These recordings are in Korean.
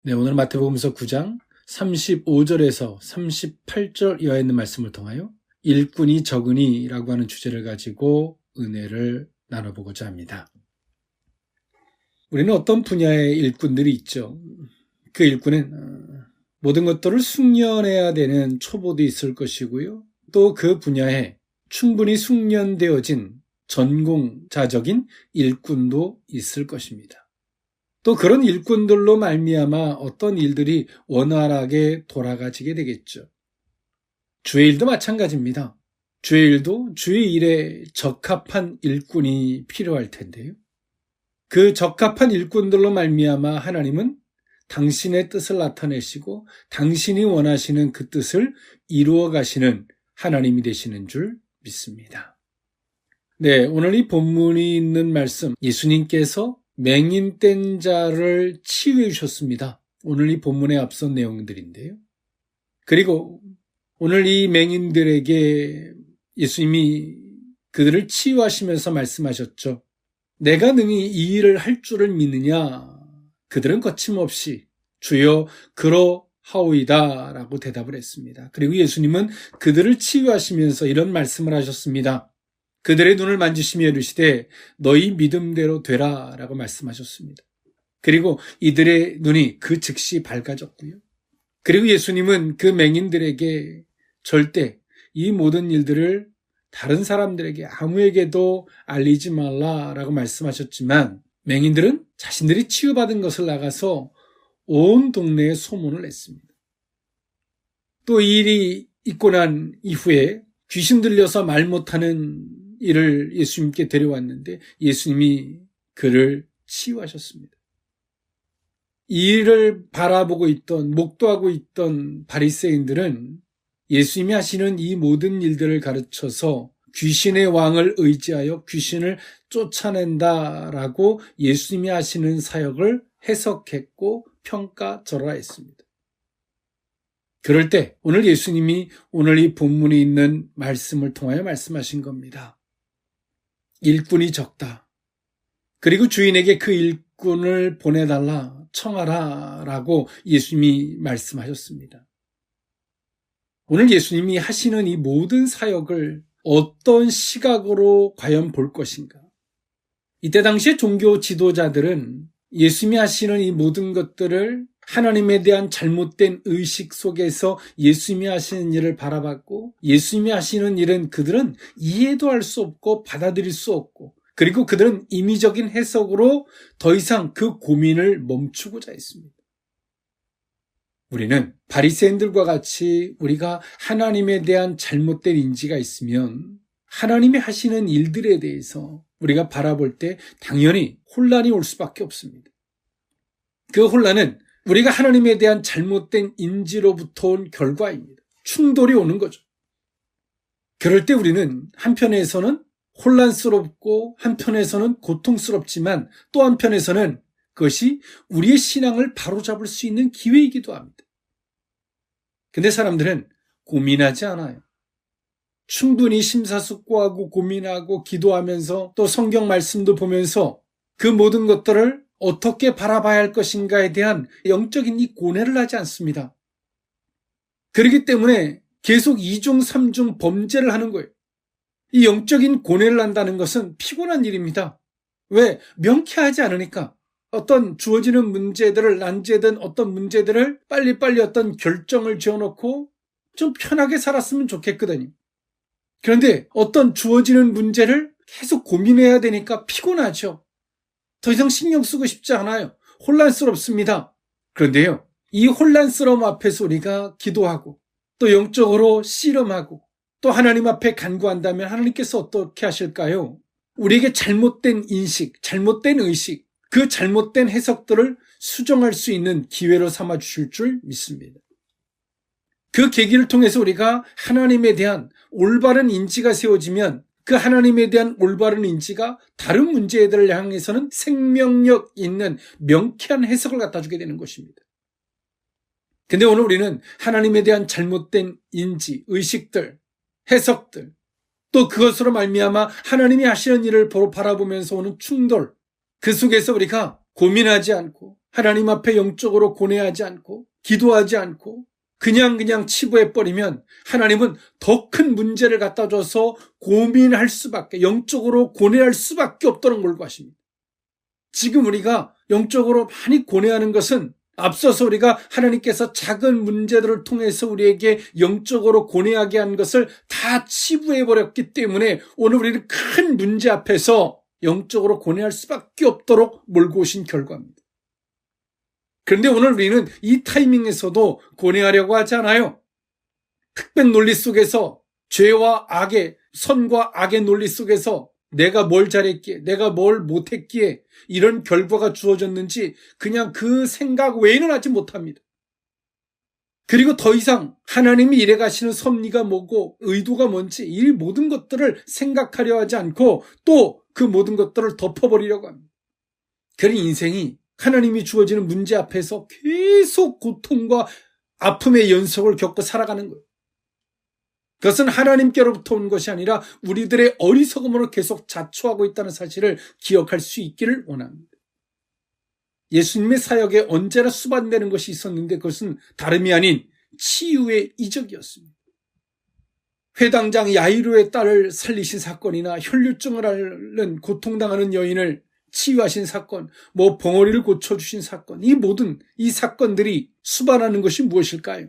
네, 오늘 마태복음서 9장 35절에서 38절 이하에 있는 말씀을 통하여 일꾼이 적으니 라고 하는 주제를 가지고 은혜를 나눠보고자 합니다. 우리는 어떤 분야의 일꾼들이 있죠. 그 일꾼은 모든 것들을 숙련해야 되는 초보도 있을 것이고요. 또 그 분야에 충분히 숙련되어진 전공자적인 일꾼도 있을 것입니다. 또 그런 일꾼들로 말미암아 어떤 일들이 원활하게 돌아가지게 되겠죠. 주의 일도 마찬가지입니다. 주의 일도 주의 일에 적합한 일꾼이 필요할 텐데요. 그 적합한 일꾼들로 말미암아 하나님은 당신의 뜻을 나타내시고 당신이 원하시는 그 뜻을 이루어 가시는 하나님이 되시는 줄 믿습니다. 네, 오늘 이 본문이 있는 말씀, 예수님께서 맹인된 자를 치유해 주셨습니다. 오늘 이 본문의 앞선 내용들인데요. 그리고 오늘 이 맹인들에게 예수님이 그들을 치유하시면서 말씀하셨죠. 내가 능히 이 일을 할 줄을 믿느냐? 그들은 거침없이 주여 그러하오이다 라고 대답을 했습니다. 그리고 예수님은 그들을 치유하시면서 이런 말씀을 하셨습니다. 그들의 눈을 만지시며 이르시되 너희 믿음대로 되라 라고 말씀하셨습니다. 그리고 이들의 눈이 그 즉시 밝아졌고요. 그리고 예수님은 그 맹인들에게 절대 이 모든 일들을 다른 사람들에게 아무에게도 알리지 말라라고 말씀하셨지만 맹인들은 자신들이 치유받은 것을 나가서 온 동네에 소문을 냈습니다. 또 이 일이 있고 난 이후에 귀신 들려서 말 못하는 이를 예수님께 데려왔는데 예수님이 그를 치유하셨습니다. 이 일을 바라보고 있던, 목도하고 있던 바리새인들은 예수님이 하시는 이 모든 일들을 가르쳐서 귀신의 왕을 의지하여 귀신을 쫓아낸다라고 예수님이 하시는 사역을 해석했고 평가절하했습니다. 그럴 때 오늘 예수님이 오늘 이 본문에 있는 말씀을 통하여 말씀하신 겁니다. 일꾼이 적다. 그리고 주인에게 그 일꾼을 보내달라, 청하라 라고 예수님이 말씀하셨습니다. 오늘 예수님이 하시는 이 모든 사역을 어떤 시각으로 과연 볼 것인가? 이때 당시에 종교 지도자들은 예수님이 하시는 이 모든 것들을 하나님에 대한 잘못된 의식 속에서 예수님이 하시는 일을 바라봤고 예수님이 하시는 일은 그들은 이해도 할 수 없고 받아들일 수 없고 그리고 그들은 임의적인 해석으로 더 이상 그 고민을 멈추고자 했습니다. 우리는 바리새인들과 같이 우리가 하나님에 대한 잘못된 인지가 있으면 하나님이 하시는 일들에 대해서 우리가 바라볼 때 당연히 혼란이 올 수밖에 없습니다. 그 혼란은 우리가 하나님에 대한 잘못된 인지로부터 온 결과입니다. 충돌이 오는 거죠. 그럴 때 우리는 한편에서는 혼란스럽고 한편에서는 고통스럽지만 또 한편에서는 그것이 우리의 신앙을 바로잡을 수 있는 기회이기도 합니다. 근데 사람들은 고민하지 않아요. 충분히 심사숙고하고 고민하고 기도하면서 또 성경 말씀도 보면서 그 모든 것들을 어떻게 바라봐야 할 것인가에 대한 영적인 이 고뇌를 하지 않습니다. 그렇기 때문에 계속 2중, 3중 범죄를 하는 거예요. 이 영적인 고뇌를 한다는 것은 피곤한 일입니다. 왜? 명쾌하지 않으니까. 어떤 주어지는 문제들을, 난제든 어떤 문제들을 빨리빨리 어떤 결정을 지어놓고 좀 편하게 살았으면 좋겠거든요. 그런데 어떤 주어지는 문제를 계속 고민해야 되니까 피곤하죠. 더 이상 신경 쓰고 싶지 않아요. 혼란스럽습니다. 그런데요, 이 혼란스러움 앞에서 우리가 기도하고 또 영적으로 씨름하고 또 하나님 앞에 간구한다면 하나님께서 어떻게 하실까요? 우리에게 잘못된 인식, 잘못된 의식, 그 잘못된 해석들을 수정할 수 있는 기회로 삼아주실 줄 믿습니다. 그 계기를 통해서 우리가 하나님에 대한 올바른 인지가 세워지면 그 하나님에 대한 올바른 인지가 다른 문제들을 향해서는 생명력 있는 명쾌한 해석을 갖다 주게 되는 것입니다. 근데 오늘 우리는 하나님에 대한 잘못된 인지, 의식들, 해석들, 또 그것으로 말미암아 하나님이 하시는 일을 바라보면서 오는 충돌, 그 속에서 우리가 고민하지 않고 하나님 앞에 영적으로 고뇌하지 않고 기도하지 않고 그냥 치부해버리면 하나님은 더 큰 문제를 갖다 줘서 고민할 수밖에, 영적으로 고뇌할 수밖에 없도록 몰고 하십니다. 지금 우리가 영적으로 많이 고뇌하는 것은 앞서서 우리가 하나님께서 작은 문제들을 통해서 우리에게 영적으로 고뇌하게 한 것을 다 치부해버렸기 때문에 오늘 우리는 큰 문제 앞에서 영적으로 고뇌할 수밖에 없도록 몰고 오신 결과입니다. 그런데 오늘 우리는 이 타이밍에서도 고뇌하려고 하지 않아요. 흑백 논리 속에서 죄와 악의, 선과 악의 논리 속에서 내가 뭘 잘했기에, 내가 뭘 못했기에 이런 결과가 주어졌는지 그냥 그 생각 외에는 하지 못합니다. 그리고 더 이상 하나님이 이래 가시는 섭리가 뭐고 의도가 뭔지 이 모든 것들을 생각하려 하지 않고 또 그 모든 것들을 덮어버리려고 합니다. 그런 인생이 하나님이 주어지는 문제 앞에서 계속 고통과 아픔의 연속을 겪고 살아가는 거예요. 그것은 하나님께로부터 온 것이 아니라 우리들의 어리석음으로 계속 자초하고 있다는 사실을 기억할 수 있기를 원합니다. 예수님의 사역에 언제나 수반되는 것이 있었는데 그것은 다름이 아닌 치유의 이적이었습니다. 회당장 야이로의 딸을 살리신 사건이나 혈류증을 앓는 고통당하는 여인을 치유하신 사건, 봉어리를 고쳐주신 사건, 이 모든 이 사건들이 수반하는 것이 무엇일까요?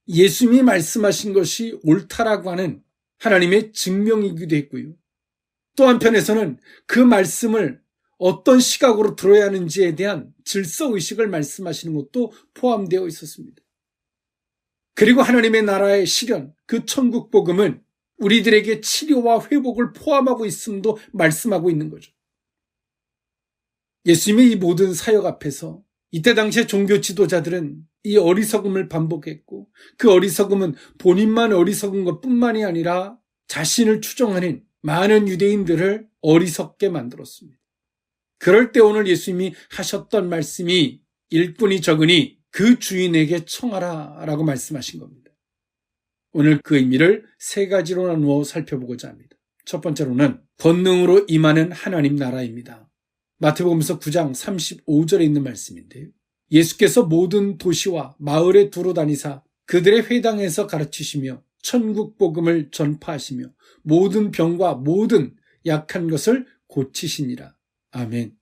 예수님이 말씀하신 것이 옳다라고 하는 하나님의 증명이기도 했고요. 또 한편에서는 그 말씀을 어떤 시각으로 들어야 하는지에 대한 질서의식을 말씀하시는 것도 포함되어 있었습니다. 그리고 하나님의 나라의 실현, 그 천국 복음은 우리들에게 치료와 회복을 포함하고 있음도 말씀하고 있는 거죠. 예수님의 이 모든 사역 앞에서 이때 당시의 종교 지도자들은 이 어리석음을 반복했고 그 어리석음은 본인만 어리석은 것뿐만이 아니라 자신을 추종하는 많은 유대인들을 어리석게 만들었습니다. 그럴 때 오늘 예수님이 하셨던 말씀이 일꾼이 적으니 그 주인에게 청하라 라고 말씀하신 겁니다. 오늘 그 의미를 세 가지로 나누어 살펴보고자 합니다. 첫 번째로는 권능으로 임하는 하나님 나라입니다. 마태복음서 9장 35절에 있는 말씀인데요. 예수께서 모든 도시와 마을에 두루 다니사 그들의 회당에서 가르치시며 천국 복음을 전파하시며 모든 병과 모든 약한 것을 고치시니라. 아멘.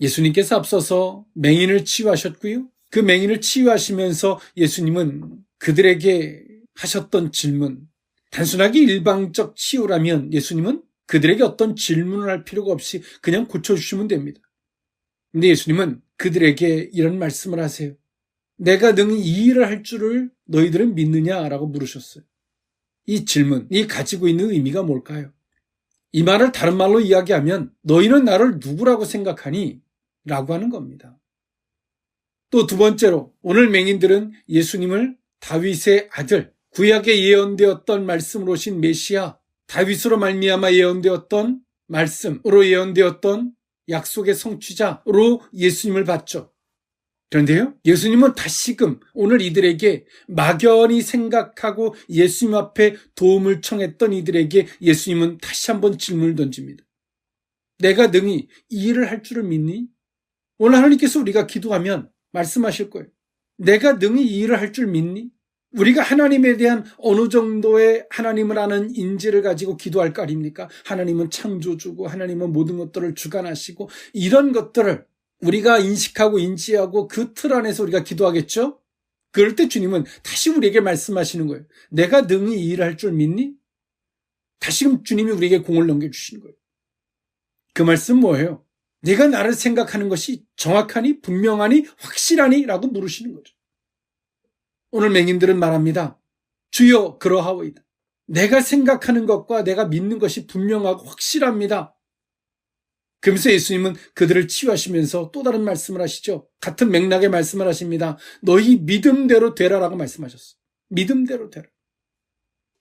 예수님께서 앞서서 맹인을 치유하셨고요. 그 맹인을 치유하시면서 예수님은 그들에게 하셨던 질문, 단순하게 일방적 치유라면 예수님은 그들에게 어떤 질문을 할 필요가 없이 그냥 고쳐주시면 됩니다. 근데 예수님은 그들에게 이런 말씀을 하세요. 내가 능히 이 일을 할 줄을 너희들은 믿느냐라고 물으셨어요. 이 질문이 가지고 있는 의미가 뭘까요? 이 말을 다른 말로 이야기하면 너희는 나를 누구라고 생각하니? 라고 하는 겁니다. 또 두 번째로 오늘 맹인들은 예수님을 다윗의 아들, 구약에 예언되었던 말씀으로 오신 메시아, 다윗으로 말미암아 예언되었던 말씀으로 예언되었던 약속의 성취자로 예수님을 봤죠. 그런데요, 예수님은 다시금 오늘 이들에게 막연히 생각하고 예수님 앞에 도움을 청했던 이들에게 예수님은 다시 한번 질문을 던집니다. 내가 능히 이 일을 할 줄을 믿니? 오늘 하나님께서 우리가 기도하면 말씀하실 거예요. 내가 능히 이 일을 할 줄 믿니? 우리가 하나님에 대한 어느 정도의 하나님을 아는 인지를 가지고 기도할 거 아닙니까? 하나님은 창조주고 하나님은 모든 것들을 주관하시고 이런 것들을 우리가 인식하고 인지하고 그 틀 안에서 우리가 기도하겠죠? 그럴 때 주님은 다시 우리에게 말씀하시는 거예요. 내가 능히 이 일을 할 줄 믿니? 다시금 주님이 우리에게 공을 넘겨주시는 거예요. 그 말씀 뭐예요? 네가 나를 생각하는 것이 정확하니 분명하니 확실하니? 라고 물으시는 거죠. 오늘 맹인들은 말합니다. 주여 그러하오이다. 내가 생각하는 것과 내가 믿는 것이 분명하고 확실합니다. 그러면서 예수님은 그들을 치유하시면서 또 다른 말씀을 하시죠. 같은 맥락의 말씀을 하십니다. 너희 믿음대로 되라라고 말씀하셨어요. 믿음대로 되라.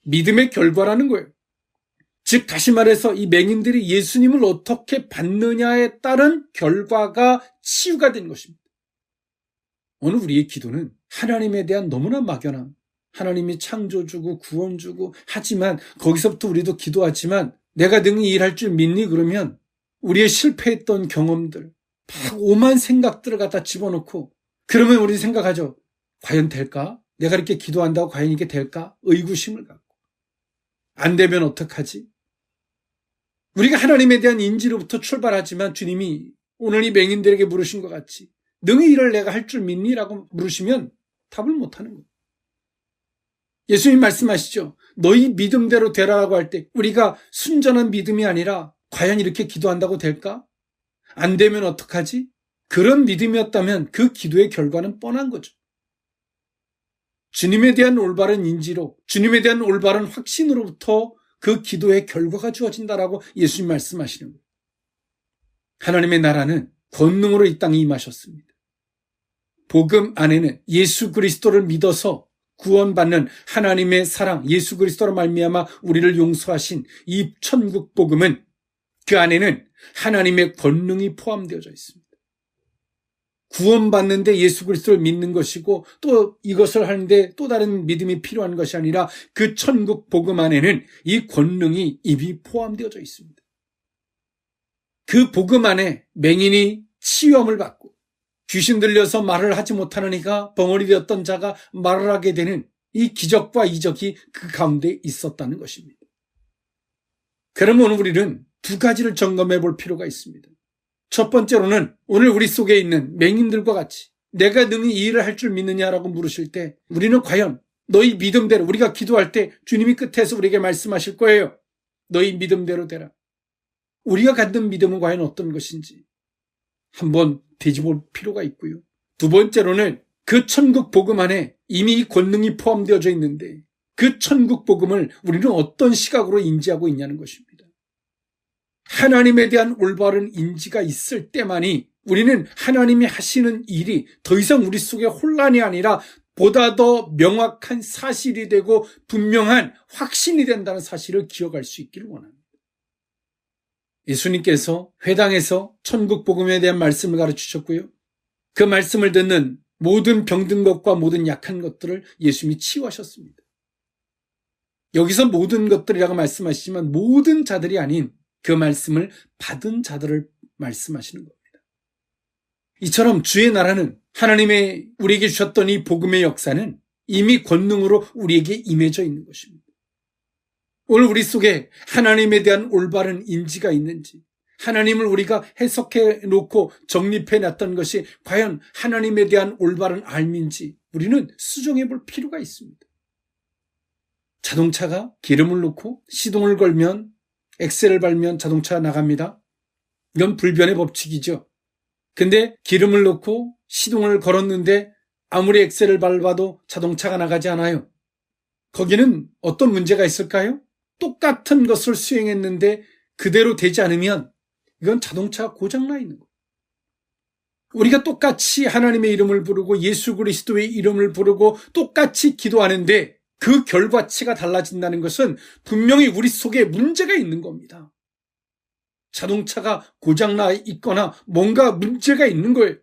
믿음의 결과라는 거예요. 즉 다시 말해서 이 맹인들이 예수님을 어떻게 받느냐에 따른 결과가 치유가 된 것입니다. 오늘 우리의 기도는 하나님에 대한 너무나 막연함, 하나님이 창조주고 구원주고 하지만 거기서부터 우리도 기도하지만 내가 능히 일할 줄 믿니? 그러면 우리의 실패했던 경험들, 막 오만 생각들을 갖다 집어넣고, 그러면 우리 생각하죠. 과연 될까? 내가 이렇게 기도한다고 과연 이게 될까? 의구심을 갖고. 안 되면 어떡하지? 우리가 하나님에 대한 인지로부터 출발하지만 주님이 오늘 이 맹인들에게 물으신 것 같이 능히 이를 내가 할 줄 믿니? 라고 물으시면 답을 못하는 거예요. 예수님 말씀하시죠. 너희 믿음대로 되라라고 할 때 우리가 순전한 믿음이 아니라 과연 이렇게 기도한다고 될까? 안 되면 어떡하지? 그런 믿음이었다면 그 기도의 결과는 뻔한 거죠. 주님에 대한 올바른 인지로, 주님에 대한 올바른 확신으로부터 그 기도의 결과가 주어진다라고 예수님 말씀하시는 거예요. 하나님의 나라는 권능으로 이 땅에 임하셨습니다. 복음 안에는 예수 그리스도를 믿어서 구원받는 하나님의 사랑, 예수 그리스도로 말미암아 우리를 용서하신 이 천국 복음은 그 안에는 하나님의 권능이 포함되어져 있습니다. 구원받는데 예수 그리스도를 믿는 것이고 또 이것을 하는데 또 다른 믿음이 필요한 것이 아니라 그 천국 복음 안에는 이 권능이 이미 포함되어져 있습니다. 그 복음 안에 맹인이 치유함을 받고 귀신 들려서 말을 하지 못하는 이가 벙어리 되었던 자가 말을 하게 되는 이 기적과 이적이 그 가운데 있었다는 것입니다. 그러면 우리는 두 가지를 점검해 볼 필요가 있습니다. 첫 번째로는 오늘 우리 속에 있는 맹인들과 같이 내가 능히 이 일을 할 줄 믿느냐라고 물으실 때 우리는 과연 너희 믿음대로, 우리가 기도할 때 주님이 끝에서 우리에게 말씀하실 거예요. 너희 믿음대로 되라. 우리가 갖는 믿음은 과연 어떤 것인지 한번 되짚을 필요가 있고요. 두 번째로는 그 천국 복음 안에 이미 이 권능이 포함되어져 있는데 그 천국 복음을 우리는 어떤 시각으로 인지하고 있냐는 것입니다. 하나님에 대한 올바른 인지가 있을 때만이 우리는 하나님이 하시는 일이 더 이상 우리 속에 혼란이 아니라 보다 더 명확한 사실이 되고 분명한 확신이 된다는 사실을 기억할 수 있기를 원합니다. 예수님께서 회당에서 천국 복음에 대한 말씀을 가르치셨고요. 그 말씀을 듣는 모든 병든 것과 모든 약한 것들을 예수님이 치유하셨습니다. 여기서 모든 것들이라고 말씀하시지만 모든 자들이 아닌 그 말씀을 받은 자들을 말씀하시는 겁니다. 이처럼 주의 나라는 하나님의 우리에게 주셨던 이 복음의 역사는 이미 권능으로 우리에게 임해져 있는 것입니다. 오늘 우리 속에 하나님에 대한 올바른 인지가 있는지, 하나님을 우리가 해석해 놓고 정립해 놨던 것이 과연 하나님에 대한 올바른 알미인지 우리는 수정해 볼 필요가 있습니다. 자동차가 기름을 넣고 시동을 걸면 엑셀을 밟으면 자동차가 나갑니다. 이건 불변의 법칙이죠. 근데 기름을 넣고 시동을 걸었는데 아무리 엑셀을 밟아도 자동차가 나가지 않아요. 거기는 어떤 문제가 있을까요? 똑같은 것을 수행했는데 그대로 되지 않으면 이건 자동차가 고장나 있는 거예요. 우리가 똑같이 하나님의 이름을 부르고 예수 그리스도의 이름을 부르고 똑같이 기도하는데 그 결과치가 달라진다는 것은 분명히 우리 속에 문제가 있는 겁니다. 자동차가 고장나 있거나 뭔가 문제가 있는 거예요.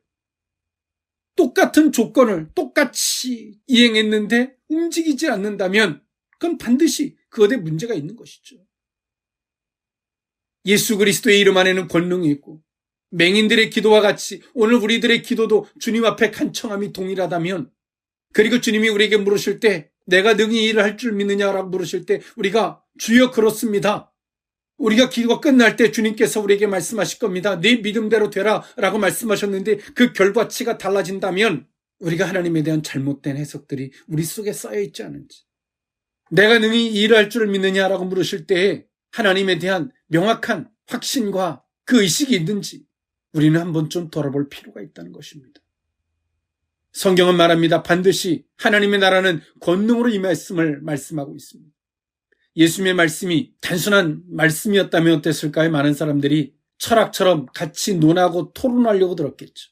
똑같은 조건을 똑같이 이행했는데 움직이지 않는다면 그건 반드시 그것에 문제가 있는 것이죠. 예수 그리스도의 이름 안에는 권능이 있고 맹인들의 기도와 같이 오늘 우리들의 기도도 주님 앞에 간청함이 동일하다면, 그리고 주님이 우리에게 물으실 때 내가 능히 이 일을 할 줄 믿느냐라고 물으실 때 우리가 주여 그렇습니다. 우리가 기도가 끝날 때 주님께서 우리에게 말씀하실 겁니다. 네 믿음대로 되라 라고 말씀하셨는데 그 결과치가 달라진다면 우리가 하나님에 대한 잘못된 해석들이 우리 속에 쌓여있지 않은지, 내가 능히 이 일을 할 줄 믿느냐라고 물으실 때에 하나님에 대한 명확한 확신과 그 의식이 있는지 우리는 한번 좀 돌아볼 필요가 있다는 것입니다. 성경은 말합니다. 반드시 하나님의 나라는 권능으로 임했음을 말씀하고 있습니다. 예수님의 말씀이 단순한 말씀이었다면 어땠을까요? 많은 사람들이 철학처럼 같이 논하고 토론하려고 들었겠죠.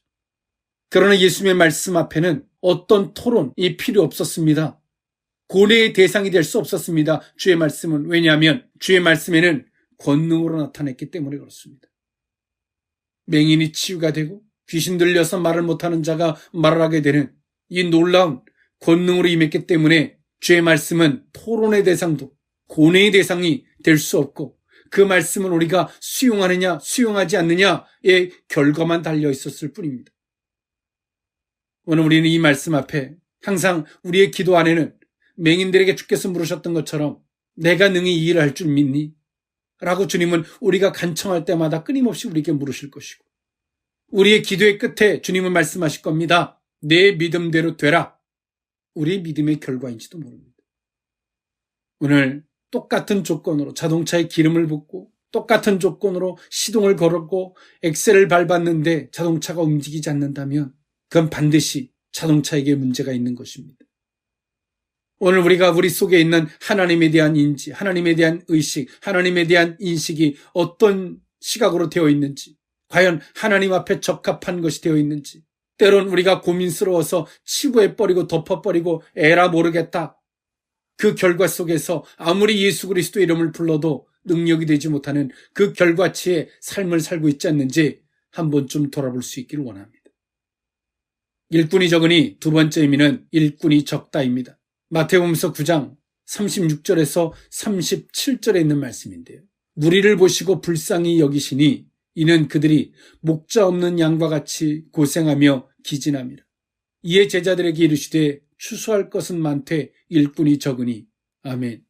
그러나 예수님의 말씀 앞에는 어떤 토론이 필요 없었습니다. 고뇌의 대상이 될 수 없었습니다. 주의 말씀은. 왜냐하면 주의 말씀에는 권능으로 나타냈기 때문에 그렇습니다. 맹인이 치유가 되고 귀신 들려서 말을 못하는 자가 말을 하게 되는 이 놀라운 권능으로 임했기 때문에 주의 말씀은 토론의 대상도 고뇌의 대상이 될 수 없고 그 말씀을 우리가 수용하느냐 수용하지 않느냐의 결과만 달려 있었을 뿐입니다. 오늘 우리는 이 말씀 앞에 항상 우리의 기도 안에는 맹인들에게 주께서 물으셨던 것처럼 내가 능히 이 일을 할 줄 믿니? 라고 주님은 우리가 간청할 때마다 끊임없이 우리에게 물으실 것이고, 우리의 기도의 끝에 주님은 말씀하실 겁니다. 내 믿음대로 되라. 우리의 믿음의 결과인지도 모릅니다. 오늘 똑같은 조건으로 자동차에 기름을 붓고 똑같은 조건으로 시동을 걸었고 엑셀을 밟았는데 자동차가 움직이지 않는다면 그건 반드시 자동차에게 문제가 있는 것입니다. 오늘 우리가 우리 속에 있는 하나님에 대한 인지, 하나님에 대한 의식, 하나님에 대한 인식이 어떤 시각으로 되어 있는지, 과연 하나님 앞에 적합한 것이 되어 있는지, 때론 우리가 고민스러워서 치부해버리고 덮어버리고 에라 모르겠다. 그 결과 속에서 아무리 예수 그리스도 이름을 불러도 능력이 되지 못하는 그 결과치의 삶을 살고 있지 않는지 한 번쯤 돌아볼 수 있기를 원합니다. 일꾼이 적으니 두 번째 의미는 일꾼이 적다입니다. 마태복음서 9장 36절에서 37절에 있는 말씀인데요. 무리를 보시고 불쌍히 여기시니 이는 그들이 목자 없는 양과 같이 고생하며 기진함이라. 이에 제자들에게 이르시되 추수할 것은 많되 일꾼이 적으니. 아멘.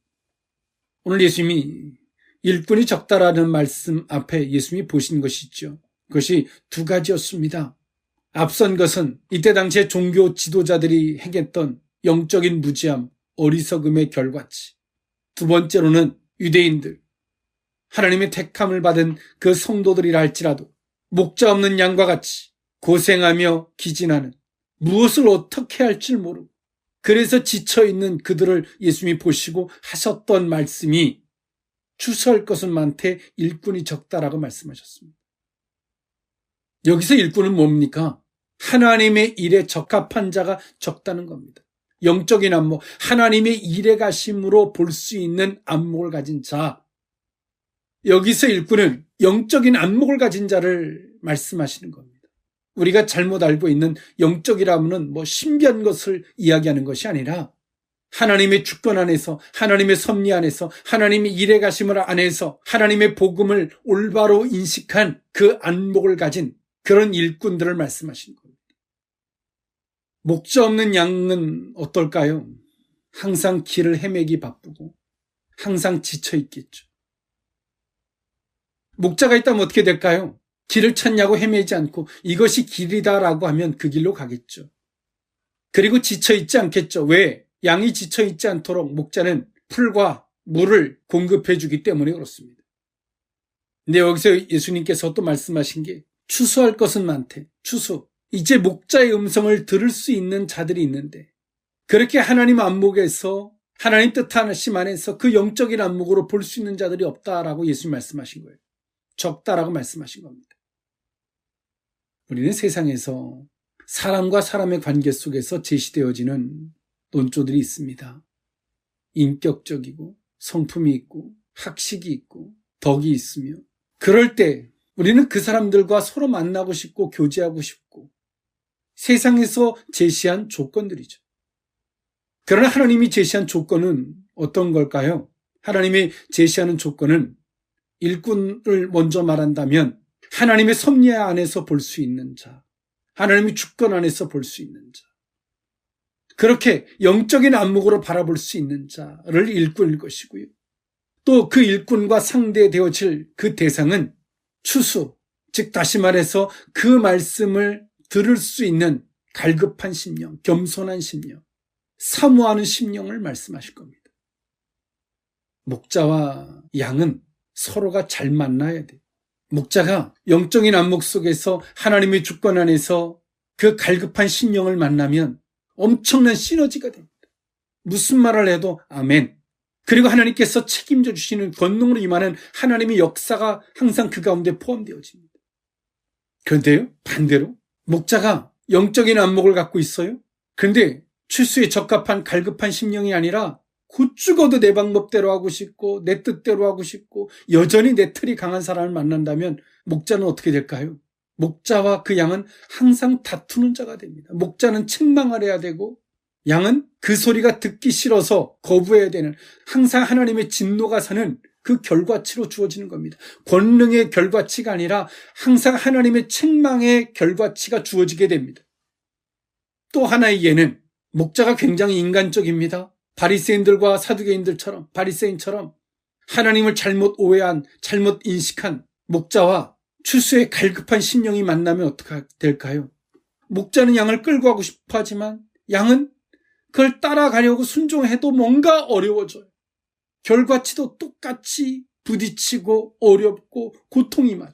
오늘 예수님이 일꾼이 적다라는 말씀 앞에 예수님이 보신 것이 있죠. 그것이 두 가지였습니다. 앞선 것은 이때 당시에 종교 지도자들이 행했던 영적인 무지함, 어리석음의 결과치. 두 번째로는 유대인들, 하나님의 택함을 받은 그 성도들이라 할지라도 목자 없는 양과 같이 고생하며 기진하는, 무엇을 어떻게 할 줄 모르고 그래서 지쳐있는 그들을 예수님이 보시고 하셨던 말씀이 추수할 것은 많되 일꾼이 적다라고 말씀하셨습니다. 여기서 일꾼은 뭡니까? 하나님의 일에 적합한 자가 적다는 겁니다. 영적인 안목, 하나님의 일에 가심으로 볼 수 있는 안목을 가진 자. 여기서 일꾼은 영적인 안목을 가진 자를 말씀하시는 겁니다. 우리가 잘못 알고 있는 영적이라면 신비한 것을 이야기하는 것이 아니라 하나님의 주권 안에서, 하나님의 섭리 안에서, 하나님의 일에 가심을 안에서 하나님의 복음을 올바로 인식한 그 안목을 가진 그런 일꾼들을 말씀하시는 겁니다. 목자 없는 양은 어떨까요? 항상 길을 헤매기 바쁘고 항상 지쳐 있겠죠. 목자가 있다면 어떻게 될까요? 길을 찾냐고 헤매지 않고 이것이 길이다라고 하면 그 길로 가겠죠. 그리고 지쳐 있지 않겠죠. 왜? 양이 지쳐 있지 않도록 목자는 풀과 물을 공급해 주기 때문에 그렇습니다. 근데 여기서 예수님께서 또 말씀하신 게 추수할 것은 많대. 추수. 이제 목자의 음성을 들을 수 있는 자들이 있는데 그렇게 하나님 안목에서 하나님 뜻하심 안에서 그 영적인 안목으로 볼 수 있는 자들이 없다라고 예수님 말씀하신 거예요. 적다라고 말씀하신 겁니다. 우리는 세상에서 사람과 사람의 관계 속에서 제시되어지는 논조들이 있습니다. 인격적이고 성품이 있고 학식이 있고 덕이 있으며 그럴 때 우리는 그 사람들과 서로 만나고 싶고 교제하고 싶고 세상에서 제시한 조건들이죠. 그러나 하나님이 제시한 조건은 어떤 걸까요? 하나님이 제시하는 조건은 일꾼을 먼저 말한다면 하나님의 섭리 안에서 볼 수 있는 자, 하나님의 주권 안에서 볼 수 있는 자, 그렇게 영적인 안목으로 바라볼 수 있는 자를 일꾼일 것이고요. 또 그 일꾼과 상대되어질 그 대상은 추수, 즉 다시 말해서 그 말씀을 들을 수 있는 갈급한 심령, 겸손한 심령, 사모하는 심령을 말씀하실 겁니다. 목자와 양은 서로가 잘 만나야 돼요. 목자가 영적인 안목 속에서 하나님의 주권 안에서 그 갈급한 심령을 만나면 엄청난 시너지가 됩니다. 무슨 말을 해도 아멘. 그리고 하나님께서 책임져 주시는 권능으로 임하는 하나님의 역사가 항상 그 가운데 포함되어집니다. 그런데요, 반대로 목자가 영적인 안목을 갖고 있어요. 그런데 출수에 적합한 갈급한 심령이 아니라 곧 죽어도 내 방법대로 하고 싶고 내 뜻대로 하고 싶고 여전히 내 틀이 강한 사람을 만난다면 목자는 어떻게 될까요? 목자와 그 양은 항상 다투는 자가 됩니다. 목자는 책망을 해야 되고 양은 그 소리가 듣기 싫어서 거부해야 되는, 항상 하나님의 진노가 사는 그 결과치로 주어지는 겁니다. 권능의 결과치가 아니라 항상 하나님의 책망의 결과치가 주어지게 됩니다. 또 하나의 예는 목자가 굉장히 인간적입니다. 바리새인들과 사두개인들처럼, 바리새인처럼 하나님을 잘못 오해한, 잘못 인식한 목자와 추수의 갈급한 심령이 만나면 어떻게 될까요? 목자는 양을 끌고 가고 싶어 하지만 양은 그걸 따라가려고 순종해도 뭔가 어려워져요. 결과치도 똑같이 부딪히고 어렵고 고통이 맞아요.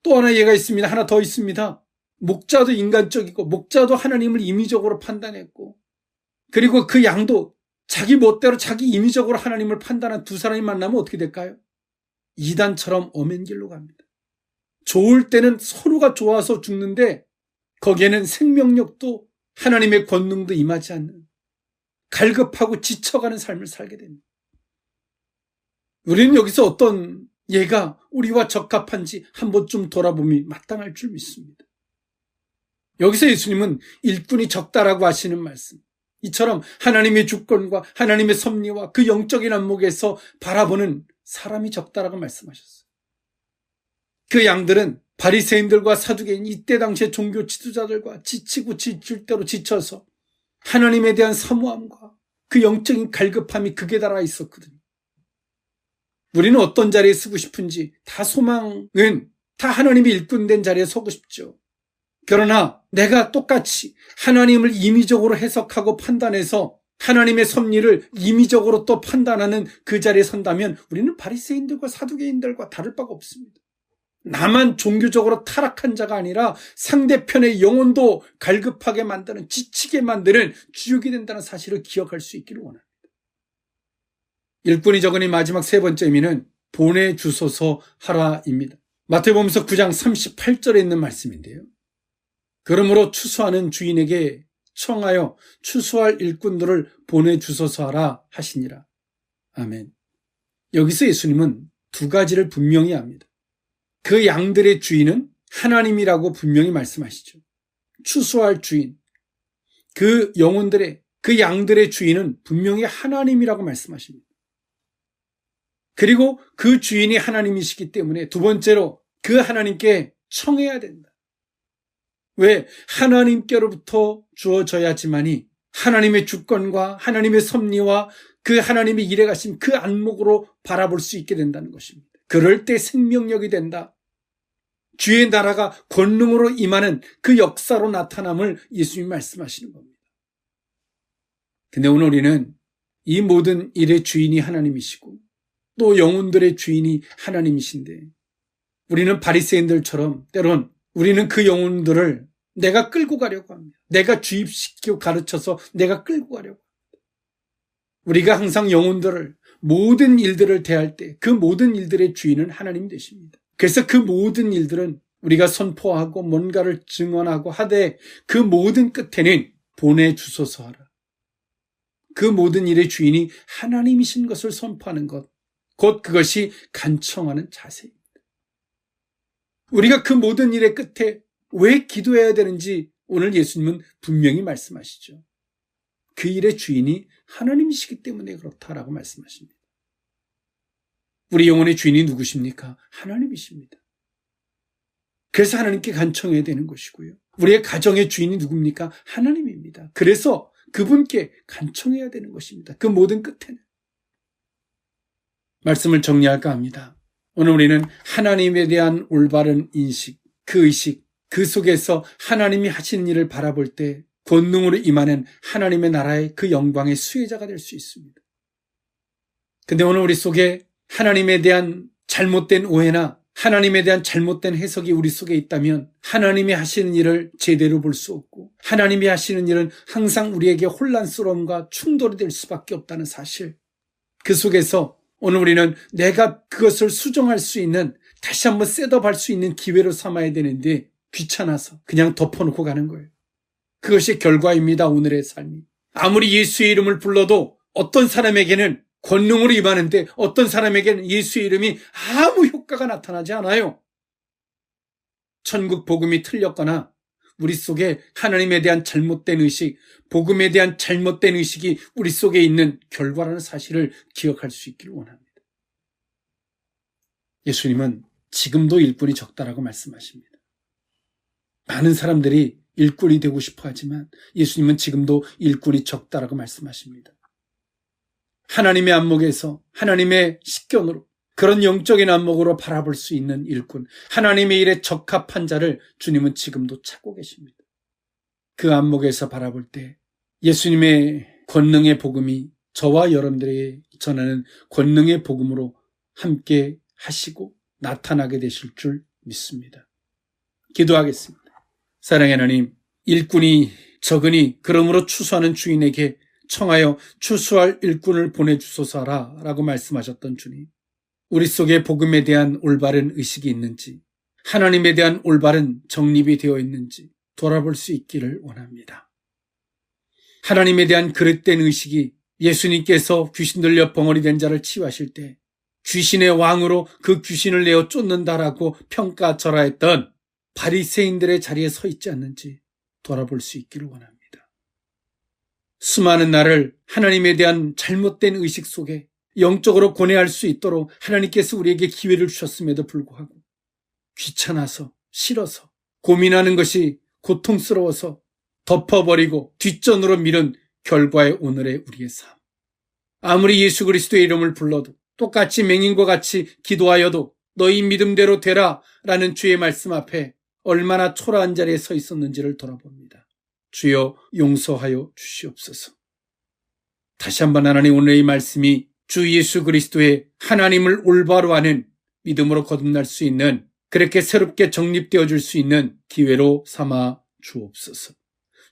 또 하나 예가 있습니다. 하나 더 있습니다. 목자도 인간적이고 목자도 하나님을 임의적으로 판단했고 그리고 그 양도 자기 멋대로 자기 임의적으로 하나님을 판단한 두 사람이 만나면 어떻게 될까요? 이단처럼 엄한 길로 갑니다. 좋을 때는 서로가 좋아서 죽는데 거기에는 생명력도 하나님의 권능도 임하지 않는 갈급하고 지쳐가는 삶을 살게 됩니다. 우리는 여기서 어떤 예가 우리와 적합한지 한 번쯤 돌아보미 마땅할 줄 믿습니다. 여기서 예수님은 일꾼이 적다라고 하시는 말씀, 이처럼 하나님의 주권과 하나님의 섭리와 그 영적인 안목에서 바라보는 사람이 적다라고 말씀하셨어요. 그 양들은 바리새인들과 사두개인, 이때 당시의 종교 지도자들과 지치고 지칠 대로 지쳐서 하나님에 대한 사모함과 그 영적인 갈급함이 극에 달아 있었거든요. 우리는 어떤 자리에 서고 싶은지 다 소망은 다 하나님이 일꾼된 자리에 서고 싶죠. 그러나 내가 똑같이 하나님을 임의적으로 해석하고 판단해서 하나님의 섭리를 임의적으로 또 판단하는 그 자리에 선다면 우리는 바리새인들과 사두개인들과 다를 바가 없습니다. 나만 종교적으로 타락한 자가 아니라 상대편의 영혼도 갈급하게 만드는, 지치게 만드는 주역이 된다는 사실을 기억할 수 있기를 원합니다. 일꾼이 적은 이 마지막 세 번째 의미는 보내주소서 하라입니다. 마태복음서 9장 38절에 있는 말씀인데요. 그러므로 추수하는 주인에게 청하여 추수할 일꾼들을 보내주소서 하라 하시니라. 아멘. 여기서 예수님은 두 가지를 분명히 합니다. 그 양들의 주인은 하나님이라고 분명히 말씀하시죠. 추수할 주인, 그 영혼들의, 그 양들의 주인은 분명히 하나님이라고 말씀하십니다. 그리고 그 주인이 하나님이시기 때문에 두 번째로 그 하나님께 청해야 된다. 왜? 하나님께로부터 주어져야지만이 하나님의 주권과 하나님의 섭리와 그 하나님의 일해 가신 그 안목으로 바라볼 수 있게 된다는 것입니다. 그럴 때 생명력이 된다. 주의 나라가 권능으로 임하는 그 역사로 나타남을 예수님이 말씀하시는 겁니다. 근데 오늘 우리는 이 모든 일의 주인이 하나님이시고 또 영혼들의 주인이 하나님이신데 우리는 바리새인들처럼 때론 우리는 그 영혼들을 내가 끌고 가려고 합니다. 내가 주입시키고 가르쳐서 내가 끌고 가려고 합니다. 우리가 항상 영혼들을 모든 일들을 대할 때 그 모든 일들의 주인은 하나님 되십니다. 그래서 그 모든 일들은 우리가 선포하고 뭔가를 증언하고 하되 그 모든 끝에는 보내주소서 하라. 그 모든 일의 주인이 하나님이신 것을 선포하는 것, 곧 그것이 간청하는 자세입니다. 우리가 그 모든 일의 끝에 왜 기도해야 되는지 오늘 예수님은 분명히 말씀하시죠. 그 일의 주인이 하나님이시기 때문에 그렇다라고 말씀하십니다. 우리 영혼의 주인이 누구십니까? 하나님이십니다. 그래서 하나님께 간청해야 되는 것이고요. 우리의 가정의 주인이 누굽니까? 하나님입니다. 그래서 그분께 간청해야 되는 것입니다. 그 모든 끝에는. 말씀을 정리할까 합니다. 오늘 우리는 하나님에 대한 올바른 인식, 그 의식, 그 속에서 하나님이 하시는 일을 바라볼 때 권능으로 임하는 하나님의 나라의 그 영광의 수혜자가 될 수 있습니다. 근데 오늘 우리 속에 하나님에 대한 잘못된 오해나 하나님에 대한 잘못된 해석이 우리 속에 있다면 하나님이 하시는 일을 제대로 볼 수 없고 하나님이 하시는 일은 항상 우리에게 혼란스러움과 충돌이 될 수밖에 없다는 사실, 그 속에서 오늘 우리는 내가 그것을 수정할 수 있는, 다시 한번 셋업할 수 있는 기회로 삼아야 되는데 귀찮아서 그냥 덮어놓고 가는 거예요. 그것이 결과입니다. 오늘의 삶이. 아무리 예수의 이름을 불러도 어떤 사람에게는 권능으로 임하는데 어떤 사람에게는 예수의 이름이 아무 효과가 나타나지 않아요. 천국 복음이 틀렸거나 우리 속에 하나님에 대한 잘못된 의식, 복음에 대한 잘못된 의식이 우리 속에 있는 결과라는 사실을 기억할 수 있기를 원합니다. 예수님은 지금도 일꾼이 적다라고 말씀하십니다. 많은 사람들이 일꾼이 되고 싶어 하지만 예수님은 지금도 일꾼이 적다라고 말씀하십니다. 하나님의 안목에서, 하나님의 식견으로, 그런 영적인 안목으로 바라볼 수 있는 일꾼, 하나님의 일에 적합한 자를 주님은 지금도 찾고 계십니다. 그 안목에서 바라볼 때 예수님의 권능의 복음이 저와 여러분들에게 전하는 권능의 복음으로 함께 하시고 나타나게 되실 줄 믿습니다. 기도하겠습니다. 사랑의 하나님, 일꾼이 적으니 그러므로 추수하는 주인에게 청하여 추수할 일꾼을 보내주소서라 라고 말씀하셨던 주님, 우리 속에 복음에 대한 올바른 의식이 있는지, 하나님에 대한 올바른 정립이 되어 있는지 돌아볼 수 있기를 원합니다. 하나님에 대한 그릇된 의식이 예수님께서 귀신 들려 벙어리 된 자를 치유하실 때 귀신의 왕으로 그 귀신을 내어 쫓는다라고 평가절하했던 바리새인들의 자리에 서 있지 않는지 돌아볼 수 있기를 원합니다. 수많은 나를 하나님에 대한 잘못된 의식 속에 영적으로 고뇌할 수 있도록 하나님께서 우리에게 기회를 주셨음에도 불구하고 귀찮아서, 싫어서, 고민하는 것이 고통스러워서 덮어버리고 뒷전으로 미룬 결과의 오늘의 우리의 삶. 아무리 예수 그리스도의 이름을 불러도, 똑같이 맹인과 같이 기도하여도 너희 믿음대로 되라 라는 주의 말씀 앞에 얼마나 초라한 자리에 서 있었는지를 돌아봅니다. 주여 용서하여 주시옵소서. 다시 한번 하나님, 오늘의 이 말씀이 주 예수 그리스도의 하나님을 올바로 아는 믿음으로 거듭날 수 있는, 그렇게 새롭게 정립되어 줄 수 있는 기회로 삼아 주옵소서.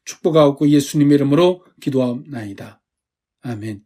축복하옵고 예수님의 이름으로 기도하옵나이다. 아멘.